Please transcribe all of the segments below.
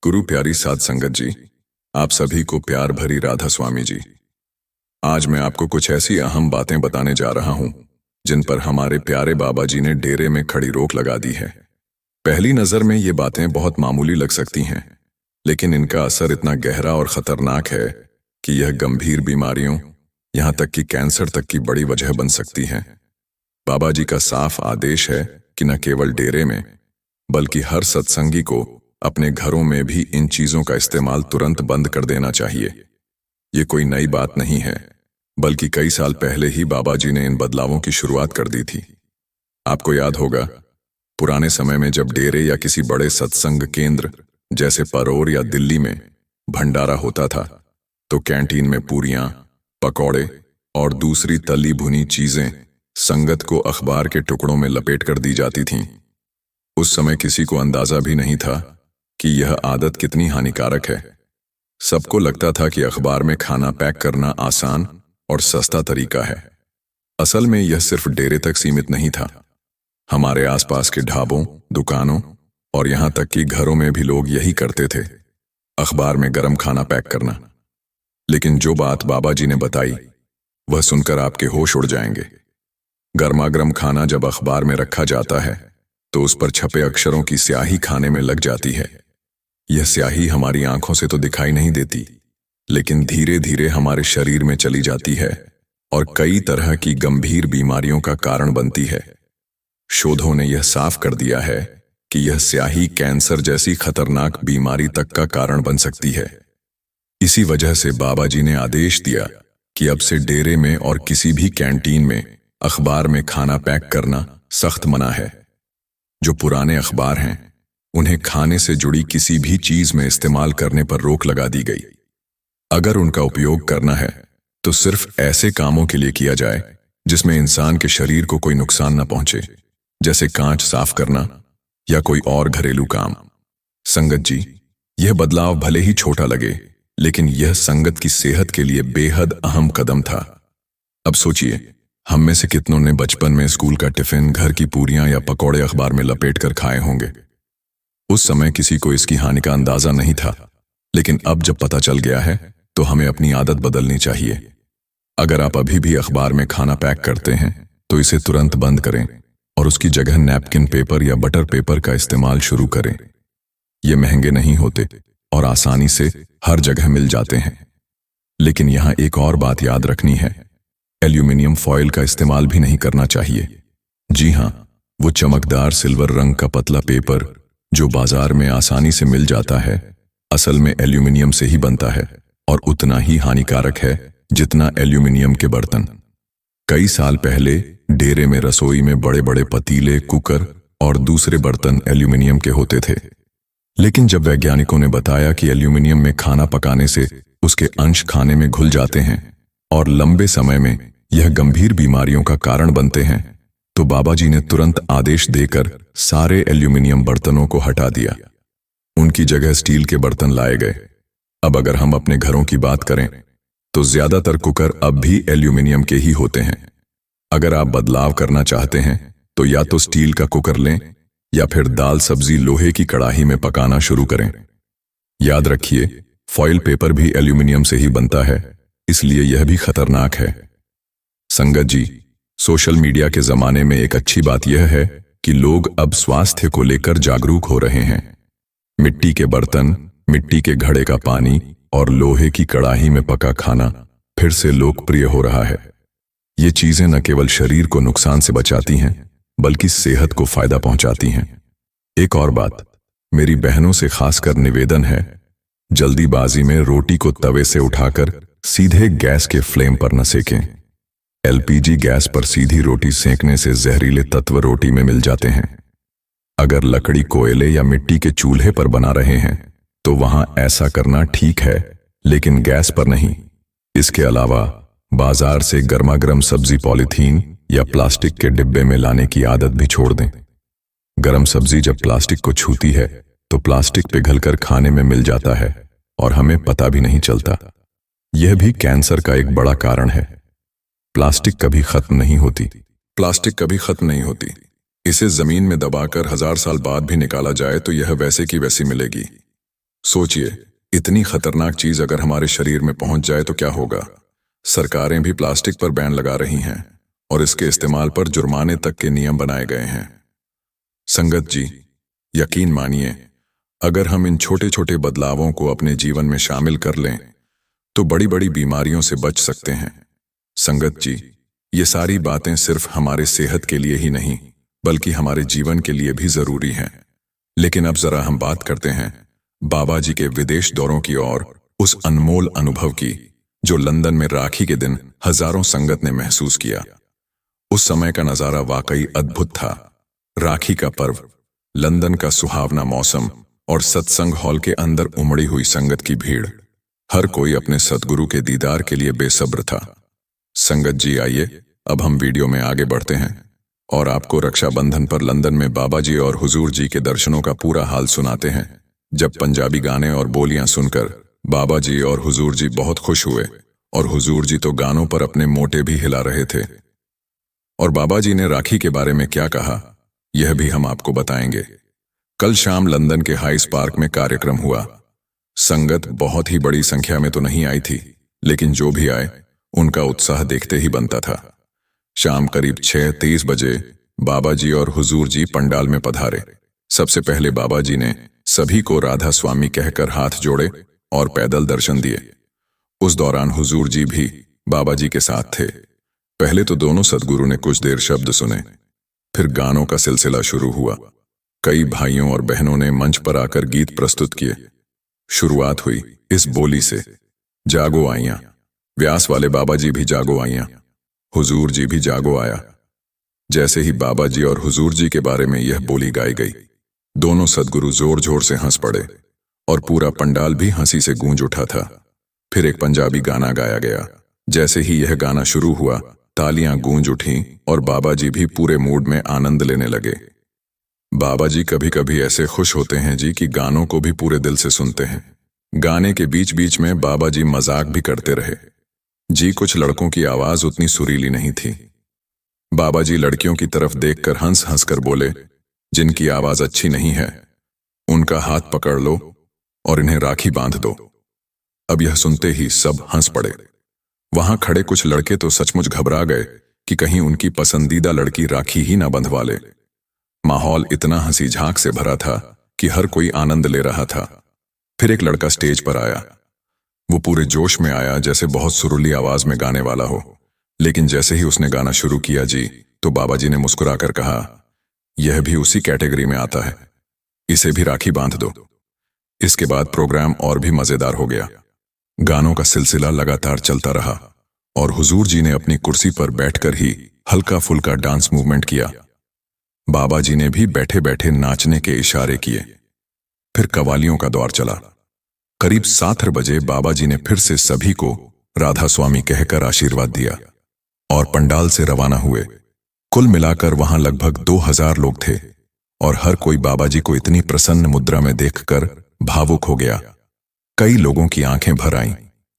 गुरु प्यारी साध संगत जी, आप सभी को प्यार भरी राधा स्वामी जी। आज मैं आपको कुछ ऐसी अहम बातें बताने जा रहा हूं जिन पर हमारे प्यारे बाबा जी ने डेरे में खड़ी रोक लगा दी है। पहली नजर में ये बातें बहुत मामूली लग सकती हैं, लेकिन इनका असर इतना गहरा और खतरनाक है कि यह गंभीर बीमारियों, यहां तक कि कैंसर तक की बड़ी वजह बन सकती है। बाबा जी का साफ आदेश है कि न केवल डेरे में बल्कि हर सत्संगी को अपने घरों में भी इन चीजों का इस्तेमाल तुरंत बंद कर देना चाहिए। ये कोई नई बात नहीं है, बल्कि कई साल पहले ही बाबा जी ने इन बदलावों की शुरुआत कर दी थी। आपको याद होगा, पुराने समय में जब डेरे या किसी बड़े सत्संग केंद्र जैसे परोर या दिल्ली में भंडारा होता था, तो कैंटीन में पूरियां, पकौड़े और दूसरी तली भुनी चीजें संगत को अखबार के टुकड़ों में लपेट कर दी जाती थीं। उस समय किसी को अंदाजा भी नहीं था कि यह आदत कितनी हानिकारक है। सबको लगता था कि अखबार में खाना पैक करना आसान और सस्ता तरीका है। असल में यह सिर्फ डेरे तक सीमित नहीं था। हमारे आसपास के ढाबों, दुकानों और यहां तक कि घरों में भी लोग यही करते थे, अखबार में गरम खाना पैक करना। लेकिन जो बात बाबा जी ने बताई, वह सुनकर आपके होश उड़ जाएंगे। गर्मा गर्म खाना जब अखबार में रखा जाता है तो उस पर छपे अक्षरों की स्याही खाने में लग जाती है। यह स्याही हमारी आंखों से तो दिखाई नहीं देती, लेकिन धीरे धीरे हमारे शरीर में चली जाती है और कई तरह की गंभीर बीमारियों का कारण बनती है। शोधों ने यह साफ कर दिया है कि यह स्याही कैंसर जैसी खतरनाक बीमारी तक का कारण बन सकती है। इसी वजह से बाबा जी ने आदेश दिया कि अब से डेरे में और किसी भी कैंटीन में अखबार में खाना पैक करना सख्त मना है। जो पुराने अखबार हैं, उन्हें खाने से जुड़ी किसी भी चीज में इस्तेमाल करने पर रोक लगा दी गई। अगर उनका उपयोग करना है तो सिर्फ ऐसे कामों के लिए किया जाए जिसमें इंसान के शरीर को कोई नुकसान न पहुंचे, जैसे कांच साफ करना या कोई और घरेलू काम। संगत जी, यह बदलाव भले ही छोटा लगे, लेकिन यह संगत की सेहत के लिए बेहद अहम कदम था। अब सोचिए, हम में से कितनों ने बचपन में स्कूल का टिफिन, घर की पूरियां या पकौड़े अखबार में लपेट कर खाए होंगे। उस समय किसी को इसकी हानि का अंदाजा नहीं था, लेकिन अब जब पता चल गया है तो हमें अपनी आदत बदलनी चाहिए। अगर आप अभी भी अखबार में खाना पैक करते हैं तो इसे तुरंत बंद करें और उसकी जगह नैपकिन पेपर या बटर पेपर का इस्तेमाल शुरू करें। ये महंगे नहीं होते और आसानी से हर जगह मिल जाते हैं। लेकिन यहाँ एक और बात याद रखनी है, एल्यूमिनियम फॉयल का इस्तेमाल भी नहीं करना चाहिए। जी हां, वो चमकदार सिल्वर रंग का पतला पेपर जो बाजार में आसानी से मिल जाता है, असल में एल्यूमिनियम से ही बनता है और उतना ही हानिकारक है जितना एल्यूमिनियम के बर्तन। कई साल पहले डेरे में रसोई में बड़े बड़े पतीले, कुकर और दूसरे बर्तन एल्यूमिनियम के होते थे। लेकिन जब वैज्ञानिकों ने बताया कि एल्यूमिनियम में खाना पकाने से उसके अंश खाने में घुल जाते हैं और लंबे समय में यह गंभीर बीमारियों का कारण बनते हैं, तो बाबा जी ने तुरंत आदेश देकर सारे एल्यूमिनियम बर्तनों को हटा दिया। उनकी जगह स्टील के बर्तन लाए गए। अब अगर हम अपने घरों की बात करें तो ज्यादातर कुकर अब भी एल्यूमिनियम के ही होते हैं। अगर आप बदलाव करना चाहते हैं तो या तो स्टील का कुकर लें या फिर दाल सब्जी लोहे की कड़ाही में पकाना शुरू करें। याद रखिए, फॉइल पेपर भी एल्यूमिनियम से ही बनता है, इसलिए यह भी खतरनाक है। संगत जी, सोशल मीडिया के जमाने में एक अच्छी बात यह है कि लोग अब स्वास्थ्य को लेकर जागरूक हो रहे हैं। मिट्टी के बर्तन, मिट्टी के घड़े का पानी और लोहे की कड़ाही में पका खाना फिर से लोकप्रिय हो रहा है। ये चीजें न केवल शरीर को नुकसान से बचाती हैं, बल्कि सेहत को फायदा पहुंचाती हैं। एक और बात, मेरी बहनों से खासकर निवेदन है, जल्दीबाजी में रोटी को तवे से उठाकर सीधे गैस के फ्लेम पर न सेकें। एलपीजी गैस पर सीधी रोटी सेंकने से जहरीले तत्व रोटी में मिल जाते हैं। अगर लकड़ी, कोयले या मिट्टी के चूल्हे पर बना रहे हैं तो वहां ऐसा करना ठीक है, लेकिन गैस पर नहीं। इसके अलावा बाजार से गर्मागर्म सब्जी पॉलीथीन या प्लास्टिक के डिब्बे में लाने की आदत भी छोड़ दें। गरम सब्जी जब प्लास्टिक को छूती है तो प्लास्टिक पिघलकर खाने में मिल जाता है और हमें पता भी नहीं चलता। यह भी कैंसर का एक बड़ा कारण है। प्लास्टिक कभी खत्म नहीं होती। इसे जमीन में दबाकर 1000 साल बाद भी निकाला जाए तो यह वैसे की वैसी मिलेगी। सोचिए, इतनी खतरनाक चीज अगर हमारे शरीर में पहुंच जाए तो क्या होगा। सरकारें भी प्लास्टिक पर बैन लगा रही हैं और इसके इस्तेमाल पर जुर्माने तक के नियम बनाए गए हैं। संगत जी, यकीन मानिए, अगर हम इन छोटे छोटे बदलावों को अपने जीवन में शामिल कर लें तो बड़ी बड़ी बीमारियों से बच सकते हैं। संगत जी, ये सारी बातें सिर्फ हमारे सेहत के लिए ही नहीं बल्कि हमारे जीवन के लिए भी जरूरी हैं। लेकिन अब जरा हम बात करते हैं बाबा जी के विदेश दौरों की और उस अनमोल अनुभव की जो लंदन में राखी के दिन हजारों संगत ने महसूस किया। उस समय का नजारा वाकई अद्भुत था। राखी का पर्व, लंदन का सुहावना मौसम और सत्संग हॉल के अंदर उमड़ी हुई संगत की भीड़, हर कोई अपने सद्गुरु के दीदार के लिए बेसब्र था। संगत जी, आइए अब हम वीडियो में आगे बढ़ते हैं और आपको रक्षाबंधन पर लंदन में बाबा जी और हुजूर जी के दर्शनों का पूरा हाल सुनाते हैं। जब पंजाबी गाने और बोलियां सुनकर बाबा जी और हुजूर जी बहुत खुश हुए और हुजूर जी तो गानों पर अपने मोटे भी हिला रहे थे। और बाबा जी ने राखी के बारे में क्या कहा, यह भी हम आपको बताएंगे। कल शाम लंदन के हाइस पार्क में कार्यक्रम हुआ। संगत बहुत ही बड़ी संख्या में तो नहीं आई थी, लेकिन जो भी आए उनका उत्साह देखते ही बनता था। शाम करीब 6:30 बजे बाबा जी और हुजूर जी पंडाल में पधारे। सबसे पहले बाबा जी ने सभी को राधा स्वामी कहकर हाथ जोड़े और पैदल दर्शन दिए। उस दौरान हुजूर जी भी बाबा जी के साथ थे। पहले तो दोनों सद्गुरु ने कुछ देर शब्द सुने, फिर गानों का सिलसिला शुरू हुआ। कई भाइयों और बहनों ने मंच पर आकर गीत प्रस्तुत किए। शुरुआत हुई इस बोली से, जागो आइयां। व्यास वाले बाबा जी भी जागो आइयां, हुजूर जी भी जागो आया। जैसे ही बाबा जी और हुजूर जी के बारे में यह बोली गाई गई, दोनों सद्गुरु जोर जोर से हंस पड़े और पूरा पंडाल भी हंसी से गूंज उठा था। फिर एक पंजाबी गाना गाया गया। जैसे ही यह गाना शुरू हुआ, तालियां गूंज उठीं और बाबा जी भी पूरे मूड में आनंद लेने लगे। बाबा जी कभी कभी ऐसे खुश होते हैं जी कि गानों को भी पूरे दिल से सुनते हैं। गाने के बीच बीच में बाबा जी मजाक भी करते रहे जी। कुछ लड़कों की आवाज उतनी सुरीली नहीं थी। बाबा जी लड़कियों की तरफ देखकर हंस हंस कर बोले, जिनकी आवाज अच्छी नहीं है उनका हाथ पकड़ लो और इन्हें राखी बांध दो। अब यह सुनते ही सब हंस पड़े। वहां खड़े कुछ लड़के तो सचमुच घबरा गए कि कहीं उनकी पसंदीदा लड़की राखी ही ना बंधवा ले। माहौल इतना हंसी झांक से भरा था कि हर कोई आनंद ले रहा था। फिर एक लड़का स्टेज पर आया। वो पूरे जोश में आया जैसे बहुत सुरीली आवाज में गाने वाला हो। लेकिन जैसे ही उसने गाना शुरू किया जी, तो बाबा जी ने मुस्कुराकर कहा, यह भी उसी कैटेगरी में आता है, इसे भी राखी बांध दो। इसके बाद प्रोग्राम और भी मजेदार हो गया। गानों का सिलसिला लगातार चलता रहा और हुजूर जी ने अपनी कुर्सी पर बैठकर ही हल्का फुल्का डांस मूवमेंट किया। बाबा जी ने भी बैठे बैठे नाचने के इशारे किए। फिर कवालियों का दौर चला। करीब 7 बजे बाबा जी ने फिर से सभी को राधा स्वामी कहकर आशीर्वाद दिया और पंडाल से रवाना हुए। कुल मिलाकर वहां लगभग 2000 लोग थे और हर कोई बाबा जी को इतनी प्रसन्न मुद्रा में देखकर भावुक हो गया। कई लोगों की आंखें भर आईं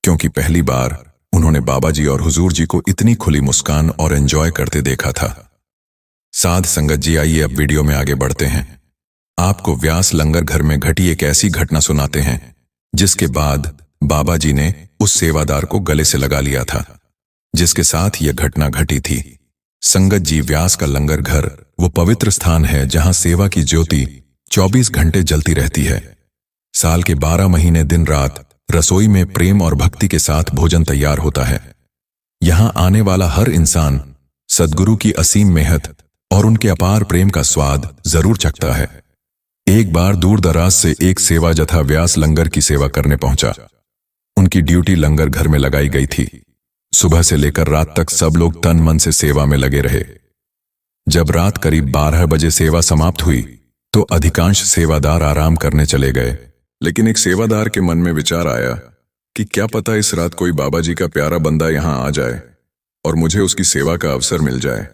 क्योंकि पहली बार उन्होंने बाबा जी और हुजूर जी को इतनी खुली मुस्कान और एंजॉय करते देखा था। साध संगत जी, आइए अब वीडियो में आगे बढ़ते हैं। आपको व्यास लंगर घर में घटी एक ऐसी घटना सुनाते हैं जिसके बाद बाबा जी ने उस सेवादार को गले से लगा लिया था जिसके साथ यह घटना घटी थी। संगत जी, व्यास का लंगर घर वो पवित्र स्थान है जहां सेवा की ज्योति 24 घंटे जलती रहती है। साल के 12 महीने दिन रात रसोई में प्रेम और भक्ति के साथ भोजन तैयार होता है। यहां आने वाला हर इंसान सद्गुरु की असीम मेहनत और उनके अपार प्रेम का स्वाद जरूर चखता है। एक बार दूर दराज से एक सेवा जथा व्यास लंगर की सेवा करने पहुंचा। उनकी ड्यूटी लंगर घर में लगाई गई थी। सुबह से लेकर रात तक सब लोग तन मन से सेवा में लगे रहे। जब रात करीब 12 बजे सेवा समाप्त हुई तो अधिकांश सेवादार आराम करने चले गए। लेकिन एक सेवादार के मन में विचार आया कि क्या पता इस रात कोई बाबा जी का प्यारा बंदा यहां आ जाए और मुझे उसकी सेवा का अवसर मिल जाए।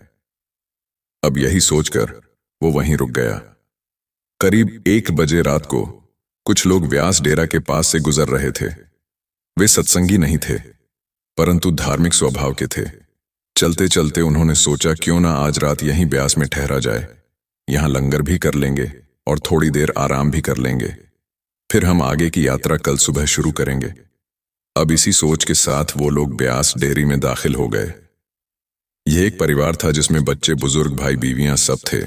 अब यही सोचकर वो वहीं रुक गया। करीब 1 बजे रात को कुछ लोग व्यास डेरा के पास से गुजर रहे थे। वे सत्संगी नहीं थे परंतु धार्मिक स्वभाव के थे। चलते चलते उन्होंने सोचा क्यों ना आज रात यहीं ब्यास में ठहरा जाए, यहां लंगर भी कर लेंगे और थोड़ी देर आराम भी कर लेंगे। फिर हम आगे की यात्रा कल सुबह शुरू करेंगे। अब इसी सोच के साथ वो लोग ब्यास डेयरी में दाखिल हो गए। यह एक परिवार था जिसमें बच्चे, बुजुर्ग, भाई, बीवियां सब थे।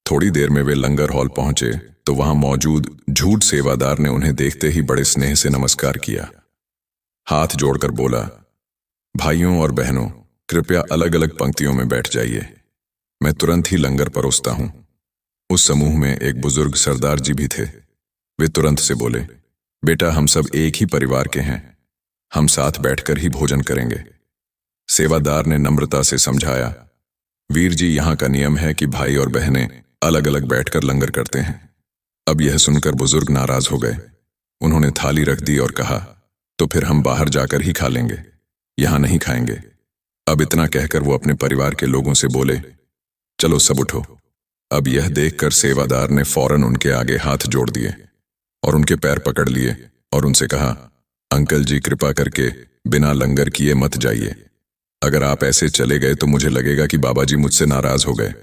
थोड़ी देर में वे लंगर हॉल पहुंचे तो वहां मौजूद झूठ सेवादार ने उन्हें देखते ही बड़े स्नेह से नमस्कार किया। हाथ जोड़कर बोला, भाइयों और बहनों, कृपया अलग अलग पंक्तियों में बैठ जाइए, मैं तुरंत ही लंगर परोसता हूं। उस समूह में एक बुजुर्ग सरदार जी भी थे। वे तुरंत से बोले, बेटा, हम सब एक ही परिवार के हैं, हम साथ बैठकर ही भोजन करेंगे। सेवादार ने नम्रता से समझाया, वीर जी, यहाँ का नियम है कि भाई और बहनें अलग अलग बैठकर लंगर करते हैं। अब यह सुनकर बुजुर्ग नाराज हो गए। उन्होंने थाली रख दी और कहा, तो फिर हम बाहर जाकर ही खा लेंगे, यहां नहीं खाएंगे। अब इतना कहकर वो अपने परिवार के लोगों से बोले, चलो सब उठो। अब यह देखकर सेवादार ने फौरन उनके आगे हाथ जोड़ दिए और उनके पैर पकड़ लिए और उनसे कहा, अंकल जी, कृपा करके बिना लंगर किए मत जाइए। अगर आप ऐसे चले गए तो मुझे लगेगा कि बाबा जी मुझसे नाराज हो गए।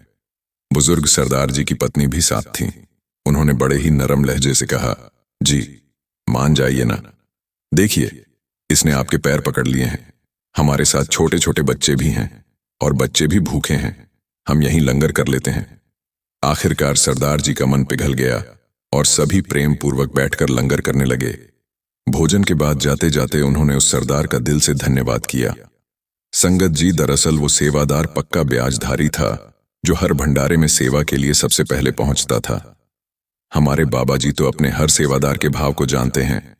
बुजुर्ग सरदार जी की पत्नी भी साथ थी। उन्होंने बड़े ही नरम लहजे से कहा, जी मान जाइए ना, देखिए इसने आपके पैर पकड़ लिए हैं। हमारे साथ छोटे छोटे बच्चे भी हैं और बच्चे भी भूखे हैं, हम यहीं लंगर कर लेते हैं। आखिरकार सरदार जी का मन पिघल गया और सभी प्रेम पूर्वक बैठकर लंगर करने लगे। भोजन के बाद जाते जाते उन्होंने उस सरदार का दिल से धन्यवाद किया। संगत जी, दरअसल वो सेवादार पक्का ब्याजधारी था जो हर भंडारे में सेवा के लिए सबसे पहले पहुंचता था। हमारे बाबा जी तो अपने हर सेवादार के भाव को जानते हैं।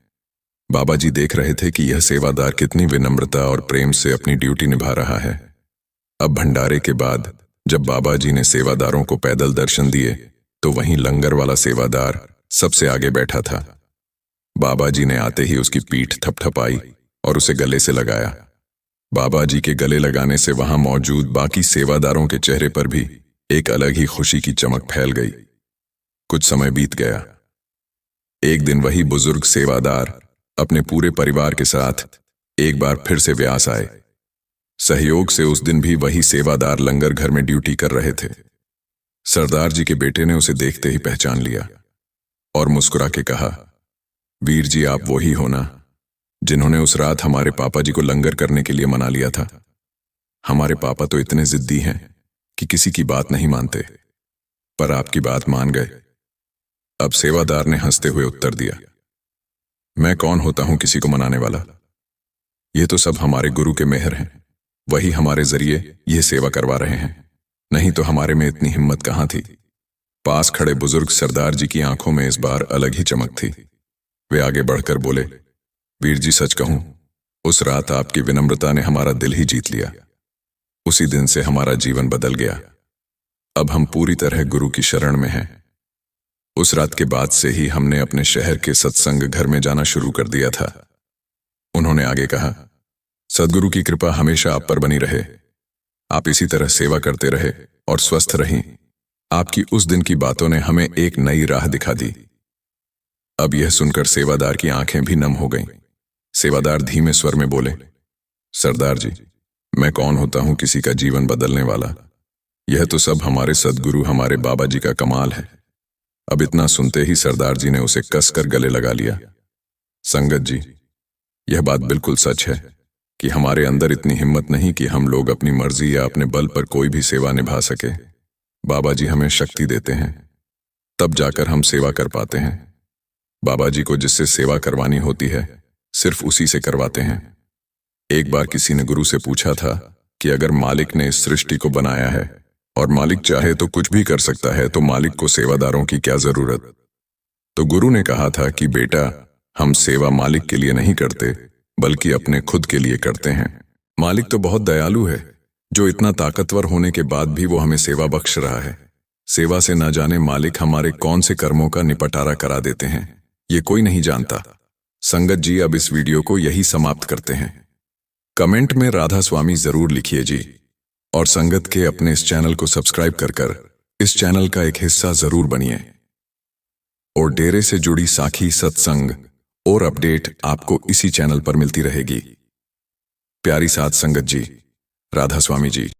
बाबा जी देख रहे थे कि यह सेवादार कितनी विनम्रता और प्रेम से अपनी ड्यूटी निभा रहा है। अब भंडारे के बाद जब बाबा जी ने सेवादारों को पैदल दर्शन दिए तो वहीं लंगर वाला सेवादार सबसे आगे बैठा था। बाबा जी ने आते ही उसकी पीठ थपथपाई और उसे गले से लगाया। बाबा जी के गले लगाने से वहां मौजूद बाकी सेवादारों के चेहरे पर भी एक अलग ही खुशी की चमक फैल गई। कुछ समय बीत गया। एक दिन वही बुजुर्ग सेवादार अपने पूरे परिवार के साथ एक बार फिर से व्यास आए। सहयोग से उस दिन भी वही सेवादार लंगर घर में ड्यूटी कर रहे थे। सरदार जी के बेटे ने उसे देखते ही पहचान लिया और मुस्कुरा के कहा, वीर जी, आप वो ही हो ना जिन्होंने उस रात हमारे पापा जी को लंगर करने के लिए मना लिया था। हमारे पापा तो इतने जिद्दी हैं कि किसी की बात नहीं मानते, पर आपकी बात मान गए। अब सेवादार ने हंसते हुए उत्तर दिया, मैं कौन होता हूं किसी को मनाने वाला? ये तो सब हमारे गुरु के मेहर हैं, वही हमारे जरिए ये सेवा करवा रहे हैं, नहीं तो हमारे में इतनी हिम्मत कहां थी। पास खड़े बुजुर्ग सरदार जी की आंखों में इस बार अलग ही चमक थी। वे आगे बढ़कर बोले, वीर जी, सच कहूं, उस रात आपकी विनम्रता ने हमारा दिल ही जीत लिया। उसी दिन से हमारा जीवन बदल गया। अब हम पूरी तरह गुरु की शरण में हैं। उस रात के बाद से ही हमने अपने शहर के सत्संग घर में जाना शुरू कर दिया था। उन्होंने आगे कहा, सद्गुरु की कृपा हमेशा आप पर बनी रहे। आप इसी तरह सेवा करते रहे और स्वस्थ रहीं। आपकी उस दिन की बातों ने हमें एक नई राह दिखा दी। अब यह सुनकर सेवादार की आंखें भी नम हो गईं। सेवादार धीमे स्वर में बोले, सरदार जी, मैं कौन होता हूं किसी का जीवन बदलने वाला? यह तो सब हमारे सद्गुरु, हमारे बाबा जी का कमाल है। अब इतना सुनते ही सरदार जी ने उसे कसकर गले लगा लिया। संगत जी, यह बात बिल्कुल सच है कि हमारे अंदर इतनी हिम्मत नहीं कि हम लोग अपनी मर्जी या अपने बल पर कोई भी सेवा निभा सके। बाबा जी हमें शक्ति देते हैं, तब जाकर हम सेवा कर पाते हैं। बाबा जी को जिससे सेवा करवानी होती है सिर्फ उसी से करवाते हैं। एक बार किसी ने गुरु से पूछा था कि अगर मालिक ने इस सृष्टि को बनाया है और मालिक चाहे तो कुछ भी कर सकता है, तो मालिक को सेवादारों की क्या जरूरत? तो गुरु ने कहा था कि बेटा, हम सेवा मालिक के लिए नहीं करते बल्कि अपने खुद के लिए करते हैं। मालिक तो बहुत दयालु है, जो इतना ताकतवर होने के बाद भी वो हमें सेवा बख्श रहा है। सेवा से ना जाने मालिक हमारे कौन से कर्मों का निपटारा करा देते हैं, ये कोई नहीं जानता। संगत जी, अब इस वीडियो को यही समाप्त करते हैं। कमेंट में राधा स्वामी जरूर लिखिए जी, और संगत के अपने इस चैनल को सब्सक्राइब कर इस चैनल का एक हिस्सा जरूर बनिए। और डेरे से जुड़ी साखी, सत्संग और अपडेट आपको इसी चैनल पर मिलती रहेगी। प्यारी साथ संगत जी, राधा स्वामी जी।